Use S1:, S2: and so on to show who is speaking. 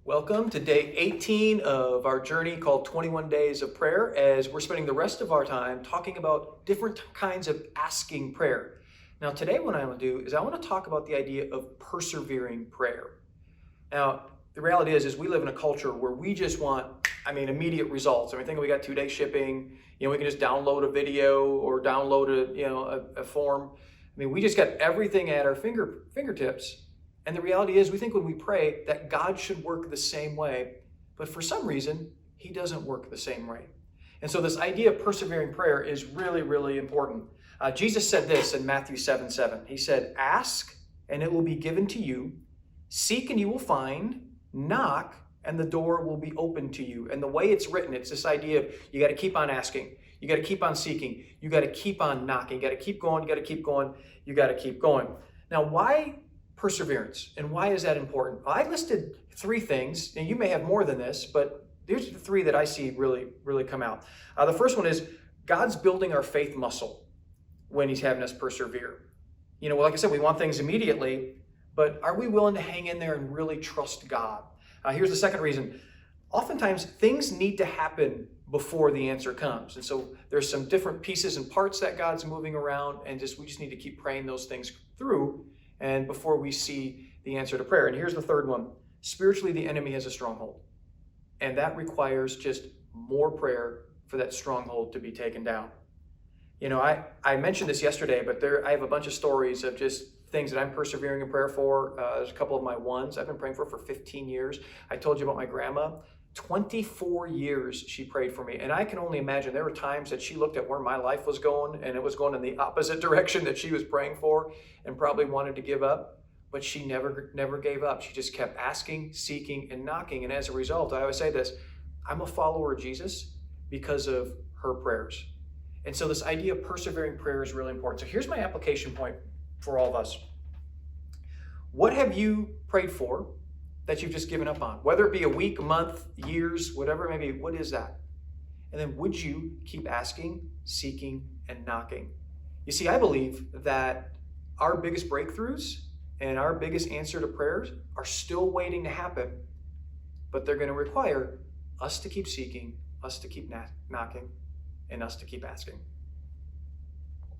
S1: Welcome to day 18 of our journey called 21 Days of Prayer, as we're spending the rest of our time talking about different kinds of asking prayer. Now, today what I want to do is I want to talk about the idea of persevering prayer. Now, the reality is we live in a culture where we just want, immediate results. Think we got 2-day shipping. We can just download a video or download a form. We just got everything at our fingertips. And the reality is we think when we pray that God should work the same way, but for some reason, he doesn't work the same way. And so this idea of persevering prayer is really, really important. Jesus said this in Matthew 7:7. He said, "Ask, and it will be given to you. Seek, and you will find. Knock, and the door will be open to you." And the way it's written, it's this idea of you got to keep on asking. You got to keep on seeking. You got to keep on knocking. You got to keep going. You got to keep going. You got to keep going. Now, why perseverance, and why is that important? I listed 3 things, and you may have more than this, but there's the 3 that I see really come out. The first one is God's building our faith muscle when he's having us persevere. Like I said, we want things immediately, but are we willing to hang in there and really trust God? Here's the second reason. Oftentimes, things need to happen before the answer comes. And so there's some different pieces and parts that God's moving around, and we just need to keep praying those things through and before we see the answer to prayer. And here's the third one. Spiritually, the enemy has a stronghold. And that requires just more prayer for that stronghold to be taken down. I mentioned this yesterday, but I have a bunch of stories of just things that I'm persevering in prayer for. There's a couple of my ones I've been praying for 15 years. I told you about my grandma. 24 years she prayed for me. And I can only imagine there were times that she looked at where my life was going and it was going in the opposite direction that she was praying for and probably wanted to give up. But she never gave up. She just kept asking, seeking, and knocking. And as a result, I always say this, I'm a follower of Jesus because of her prayers. And so this idea of persevering prayer is really important. So here's my application point for all of us. What have you prayed for that you've just given up on? Whether it be a week, a month, years, whatever it may be, what is that? And then would you keep asking, seeking, and knocking? You see, I believe that our biggest breakthroughs and our biggest answer to prayers are still waiting to happen, but they're going to require us to keep seeking, us to keep knocking, and us to keep asking.